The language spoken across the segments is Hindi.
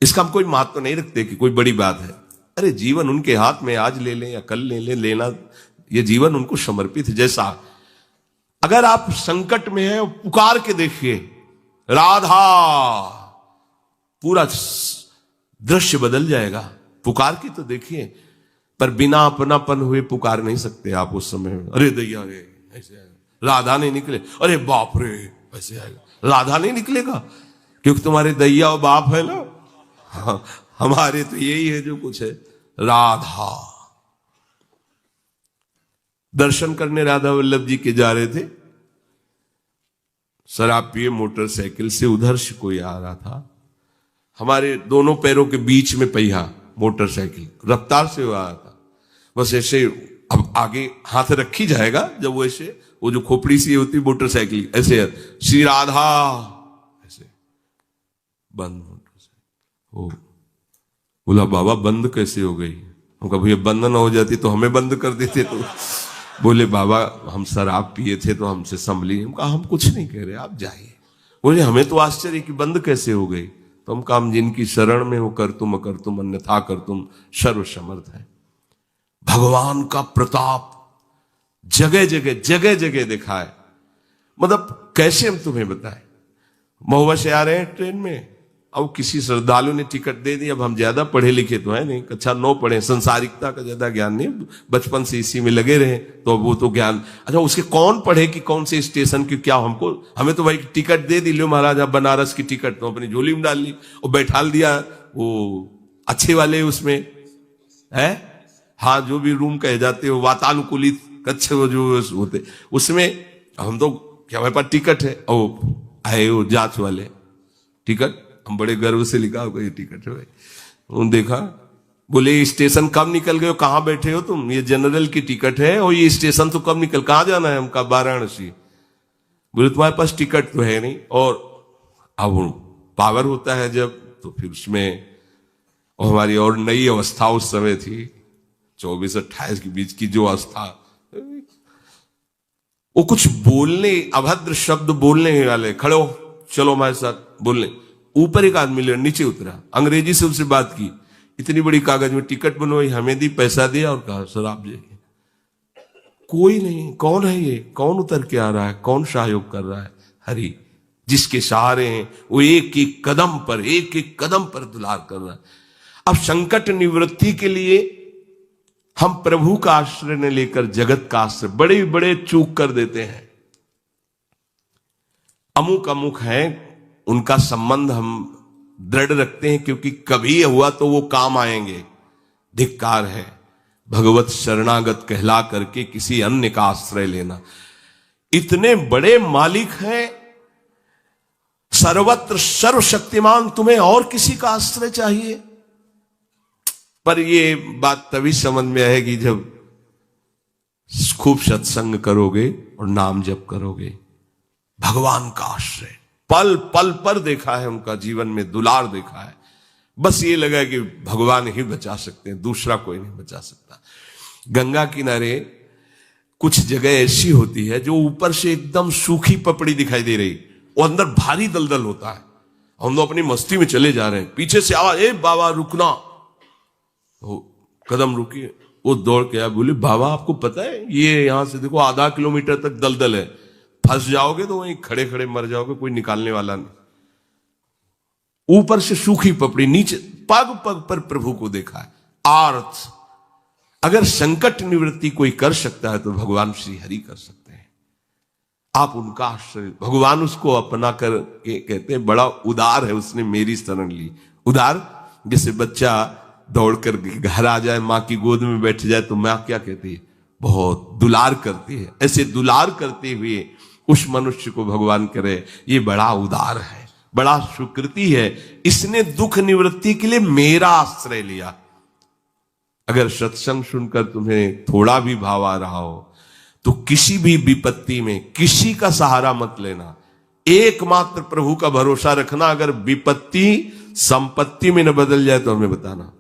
इसका हम कोई महत्व नहीं रखते कि कोई बड़ी बात है। अरे जीवन उनके हाथ में, आज ले लें या कल ले लें, लेना ये जीवन उनको समर्पित है। जैसा अगर आप संकट में हैं, पुकार के देखिए राधा, पूरा दृश्य बदल जाएगा। पुकार के तो देखिए, पर बिना अपनापन हुए पुकार नहीं सकते आप उस समय। अरे दैया रे ऐसे आएगा, राधा नहीं निकले, अरे बाप रे ऐसे आएगा, राधा नहीं निकलेगा क्योंकि तुम्हारे दैया और बाप है ना। हाँ, हमारे तो यही है जो कुछ है, राधा। दर्शन करने राधा वल्लभ जी के जा रहे थे, शराब पिए मोटरसाइकिल से, उधर से कोई आ रहा था, हमारे दोनों पैरों के बीच में पहिया मोटरसाइकिल रफ्तार से आ रहा था। बस ऐसे, अब आगे हाथ रखी जाएगा जब वो ऐसे, वो जो खोपड़ी सी होती मोटरसाइकिल, ऐसे श्री राधा, ऐसे बंद मोटरसाइकिल। ओ बोला बाबा बंद कैसे हो गई? हम कहा भैया बंद ना हो जाती तो हमें बंद कर देते। तो बोले बाबा हम शराब पिए थे तो हमसे संभली। हम कहा हम कुछ नहीं कह रहे, आप जाइए। बोले हमें तो आश्चर्य कि बंद कैसे हो गई। तो हम कहा हम जिनकी शरण में हो कर तुम अकर तुम अन्यथा कर तुम सर्व समर्थ है। भगवान का प्रताप जगह जगह दिखा है। मतलब कैसे हम तुम्हें बताएं। महुआ से आ रहे हैं ट्रेन में, अब किसी श्रद्धालु ने टिकट दे दी। अब हम ज्यादा पढ़े लिखे तो है नहीं, कक्षा 9 पढ़े, संसारिकता का ज्यादा ज्ञान नहीं, बचपन से इसी में लगे रहे तो वो तो ज्ञान। अच्छा उसके कौन पढ़े कि कौन से स्टेशन की क्या, हमें तो भाई टिकट दे दी, लो महाराज आप बनारस की टिकट, तो अपनी झोली में डाल ली और बैठा दिया वो अच्छे वाले उसमें है। हाँ जो भी रूम कहे जाते हो, वातानुकूलित कक्ष जो होते उसमें, हम तो क्या हमारे पास टिकट है, ओ आए वो जांच वाले टिकट, हम बड़े गर्व से लिखा होगा ये टिकट है भाई। उन्होंने देखा, बोले स्टेशन कब निकल गए हो, कहां बैठे हो तुम? ये जनरल की टिकट है और ये स्टेशन तो कब निकल, कहां जाना है? हमका वाराणसी। बोले तुम्हारे पास टिकट तो है नहीं। और अब पावर होता है जब, तो फिर उसमें, और हमारी और नई अवस्था उस समय थी 24-28 के बीच की जो अवस्था, वो कुछ बोलने, अभद्र शब्द बोलने वाले, खड़े हो चलो हमारे साथ बोलने। ऊपर एक आदमी ले नीचे उतरा, अंग्रेजी से उससे बात की, इतनी बड़ी कागज में टिकट बनवाई, हमें दी, पैसा दिया और कहा सर आप जाइए। कोई नहीं, कौन है ये, कौन उतर के आ रहा है, कौन सहयोग कर रहा है? हरि, जिसके सहारे हैं वो एक एक कदम पर दुलार कर रहा है। अब संकट निवृत्ति के लिए हम प्रभु का आश्रय न लेकर जगत का आश्रय बड़े बड़े चूक कर देते हैं। अमुक है, उनका संबंध हम दृढ़ रखते हैं क्योंकि कभी हुआ तो वो काम आएंगे। धिक्कार है भगवत शरणागत कहला करके किसी अन्य का आश्रय लेना। इतने बड़े मालिक हैं, सर्वत्र सर्वशक्तिमान, तुम्हें और किसी का आश्रय चाहिए? पर ये बात तभी समझ में आएगी जब खूब सत्संग करोगे और नाम जप करोगे। भगवान का आश्रय पल पल पर देखा है, उनका जीवन में दुलार देखा है। बस ये लगा कि भगवान ही बचा सकते हैं, दूसरा कोई नहीं बचा सकता। गंगा किनारे कुछ जगह ऐसी होती है जो ऊपर से एकदम सूखी पपड़ी दिखाई दे रही, वो अंदर भारी दलदल होता है। हम लोग अपनी मस्ती में चले जा रहे हैं, पीछे से आवाज, ए बाबा रुकना, वो कदम रुकी, वो दौड़ के आया, बोले बाबा आपको पता है ये यहां से देखो आधा किलोमीटर तक दलदल है, फंस जाओगे तो वहीं खड़े खड़े मर जाओगे, कोई निकालने वाला नहीं। ऊपर से सूखी पपड़ी, नीचे पग पग पर प्रभु को देखा है। आर्थ, अगर संकट निवृत्ति कोई कर सकता है तो भगवान श्री हरि कर सकते हैं। आप उनका आश्रय, भगवान उसको अपना कर के कहते हैं बड़ा उदार है, उसने मेरी शरण ली। उदार, जैसे बच्चा दौड़कर घर आ जाए, मां की गोद में बैठ जाए तो मां क्या कहती है, बहुत दुलार करती है। ऐसे दुलार करते हुए उस मनुष्य को भगवान करे ये बड़ा उदार है, बड़ा सुकृति है, इसने दुख निवृत्ति के लिए मेरा आश्रय लिया। अगर सत्संग सुनकर तुम्हें थोड़ा भी भाव आ रहा हो तो किसी भी विपत्ति में किसी का सहारा मत लेना, एकमात्र प्रभु का भरोसा रखना। अगर विपत्ति संपत्ति में न बदल जाए तो हमें बताना,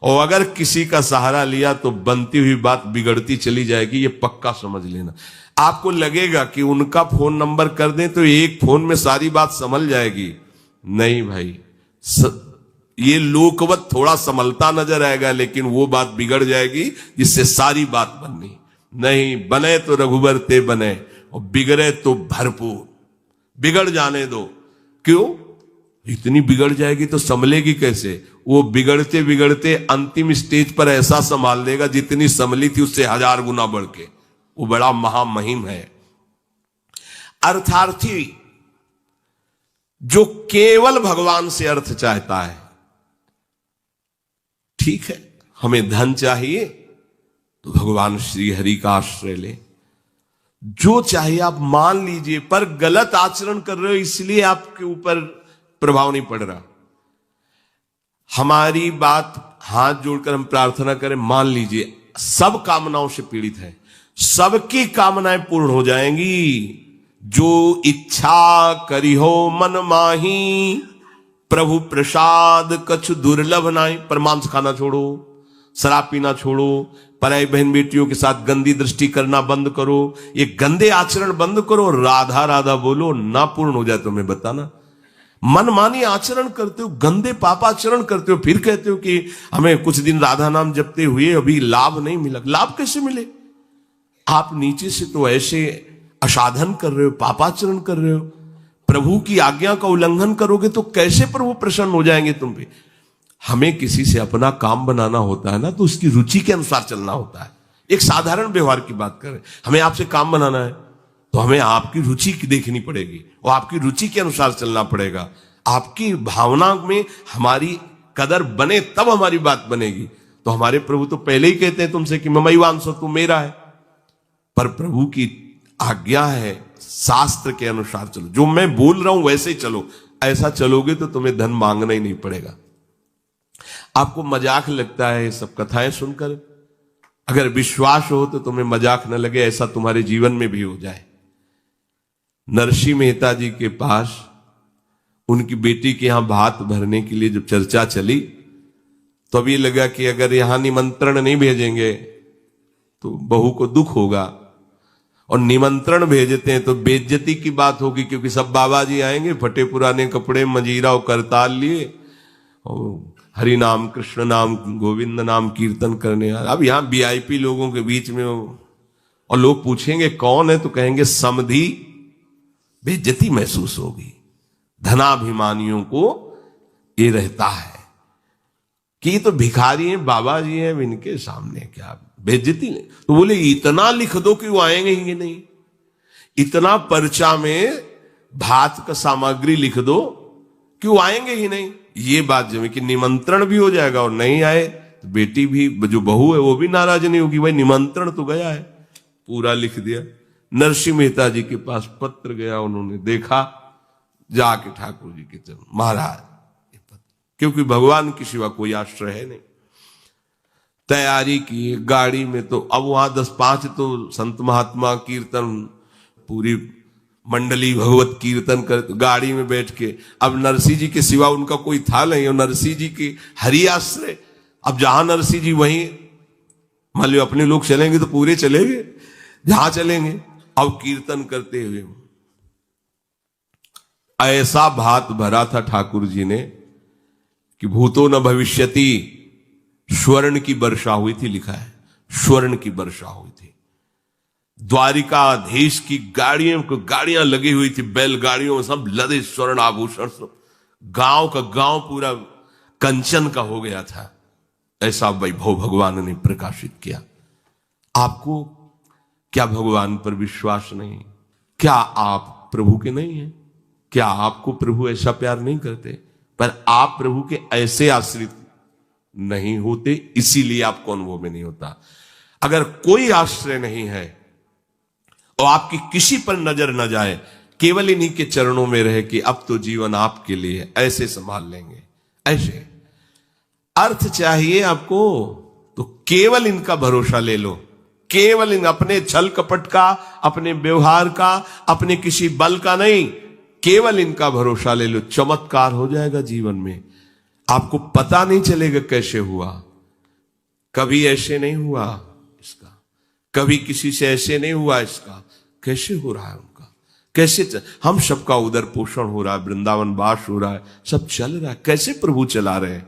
और अगर किसी का सहारा लिया तो बनती हुई बात बिगड़ती चली जाएगी, ये पक्का समझ लेना। आपको लगेगा कि उनका फोन नंबर कर दें तो एक फोन में सारी बात संभल जाएगी, नहीं भाई। ये लोकवत थोड़ा संभलता नजर आएगा, लेकिन वो बात बिगड़ जाएगी जिससे सारी बात बननी। नहीं, बने तो रघुबर ते बने और बिगड़े तो भरपूर। बिगड़ जाने दो। क्यों? इतनी बिगड़ जाएगी तो संभलेगी कैसे? वो बिगड़ते बिगड़ते अंतिम स्टेज पर ऐसा संभाल देगा जितनी संभली थी उससे 1000 गुना बढ़ के। वो बड़ा महामहिम है। अर्थार्थी जो केवल भगवान से अर्थ चाहता है, ठीक है, हमें धन चाहिए तो भगवान श्री हरि का आश्रय ले, जो चाहिए आप मान लीजिए, पर गलत आचरण कर रहे हो इसलिए आपके ऊपर प्रभाव नहीं पड़ रहा। हमारी बात हाथ जोड़कर हम प्रार्थना करें, मान लीजिए सब कामनाओं से पीड़ित है, सबकी कामनाएं पूर्ण हो जाएंगी। जो इच्छा करी हो मन माही, प्रभु प्रसाद कछु दुर्लभ नाई। पर मांस खाना छोड़ो, शराब पीना छोड़ो, पराई बहन बेटियों के साथ गंदी दृष्टि करना बंद करो, ये गंदे आचरण बंद करो, राधा राधा बोलो, ना पूर्ण हो जाए तो मैं बताना। मनमानी आचरण करते हो, गंदे पापाचरण करते हो, फिर कहते हो कि हमें कुछ दिन राधा नाम जपते हुए अभी लाभ नहीं मिला। लाभ कैसे मिले? आप नीचे से तो ऐसे असाधन कर रहे हो, पापाचरण कर रहे हो, प्रभु की आज्ञा का उल्लंघन करोगे तो कैसे प्रभु प्रसन्न हो जाएंगे तुम पे? हमें किसी से अपना काम बनाना होता है ना, तो उसकी रुचि के अनुसार चलना होता है। एक साधारण व्यवहार की बात करें, हमें आपसे काम बनाना है तो हमें आपकी रुचि देखनी पड़ेगी और आपकी रुचि के अनुसार चलना पड़ेगा। आपकी भावना में हमारी कदर बने तब हमारी बात बनेगी। तो हमारे प्रभु तो पहले ही कहते हैं तुमसे कि ममई वांसो, तू मेरा है। पर प्रभु की आज्ञा है शास्त्र के अनुसार चलो, जो मैं बोल रहा हूं वैसे ही चलो। ऐसा चलोगे तो तुम्हें धन मांगना ही नहीं पड़ेगा। आपको मजाक लगता है ये सब कथाएं सुनकर, अगर विश्वास हो तो तुम्हें मजाक न लगे, ऐसा तुम्हारे जीवन में भी हो जाए। नरसिंह मेहता जी के पास उनकी बेटी के यहां भात भरने के लिए जब चर्चा चली तो अब ये लगा कि अगर यहां निमंत्रण नहीं भेजेंगे तो बहू को दुख होगा, और निमंत्रण भेजते हैं तो बेइज्जती की बात होगी, क्योंकि सब बाबा जी आएंगे फटे पुराने कपड़े, मजीरा और करताल लिए, और हरि नाम कृष्ण नाम गोविंद नाम कीर्तन करने। अब यहां वीआईपी लोगों के बीच में और लोग पूछेंगे कौन है, तो कहेंगे समधी, बेइज्जती महसूस होगी। धनाभिमानियों को ये रहता है कि ये तो भिखारी हैं, बाबा जी हैं, इनके सामने क्या बेइज्जती नहीं। तो बोले इतना लिख दो कि वो आएंगे ही नहीं, इतना पर्चा में भात का सामग्री लिख दो कि वो आएंगे ही नहीं। ये बात जमे कि निमंत्रण भी हो जाएगा और नहीं आए तो बेटी भी, जो बहू है वो भी नाराज नहीं होगी, भाई निमंत्रण तो गया है, पूरा लिख दिया। नरसिंह मेहता जी के पास पत्र गया, उन्होंने देखा, जाके ठाकुर जी के चरण, महाराज ये पत्र, क्योंकि भगवान के सिवा कोई आश्रय है नहीं। तैयारी की गाड़ी में, तो अब वहां 10-5 तो संत महात्मा कीर्तन, पूरी मंडली भगवत कीर्तन कर, गाड़ी में बैठ के, अब नरसिंह जी के सिवा उनका कोई था नहीं, और नरसिंह जी की हरि आश्रय। अब जहां नरसिंह जी वहीं, मान लो अपने लोग चलेंगे तो पूरे चलेंगे, जहां चलेंगे। अब कीर्तन करते हुए ऐसा भात भरा था ठाकुर जी ने कि भूतो न भविष्यति, स्वर्ण की वर्षा हुई थी, लिखा है स्वर्ण की वर्षा हुई थी। द्वारिकाधीश की गाड़ियां लगी हुई थी, बैलगाड़ियों में सब लदे स्वर्ण आभूषण, सब गांव का गांव पूरा कंचन का हो गया था। ऐसा वैभव भगवान ने प्रकाशित किया। आपको क्या भगवान पर विश्वास नहीं? क्या आप प्रभु के नहीं हैं? क्या आपको प्रभु ऐसा प्यार नहीं करते? पर आप प्रभु के ऐसे आश्रित नहीं होते, इसीलिए आपको अनुभव में नहीं होता। अगर कोई आश्रय नहीं है और आपकी किसी पर नजर न जाए, केवल इन्हीं के चरणों में रहे कि अब तो जीवन आपके लिए, ऐसे संभाल लेंगे। ऐसे अर्थ चाहिए आपको तो केवल इनका भरोसा ले लो, केवल इन अपने छल कपट का, अपने व्यवहार का, अपने किसी बल का नहीं, केवल इनका भरोसा ले लो। चमत्कार हो जाएगा जीवन में, आपको पता नहीं चलेगा कैसे हुआ। कभी ऐसे नहीं हुआ इसका, कभी किसी से ऐसे नहीं हुआ इसका, कैसे हो रहा है उनका, हम सबका उदर पोषण हो रहा है, वृंदावन वास हो रहा है, सब चल रहा है। कैसे प्रभु चला रहे हैं?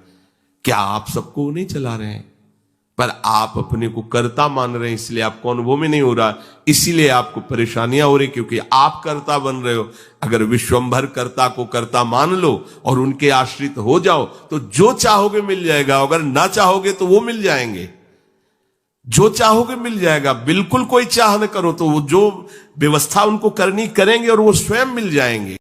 क्या आप सबको नहीं चला रहे हैं? पर आप अपने को कर्ता मान रहे हैं, इसलिए आपको अनुभव में नहीं हो रहा, इसीलिए आपको परेशानियां हो रही, क्योंकि आप कर्ता बन रहे हो। अगर विश्वंभर कर्ता को कर्ता मान लो और उनके आश्रित हो जाओ तो जो चाहोगे मिल जाएगा, अगर ना चाहोगे तो वो मिल जाएंगे। जो चाहोगे मिल जाएगा। बिल्कुल कोई चाह न करो तो वो जो व्यवस्था उनको करनी करेंगे और वो स्वयं मिल जाएंगे।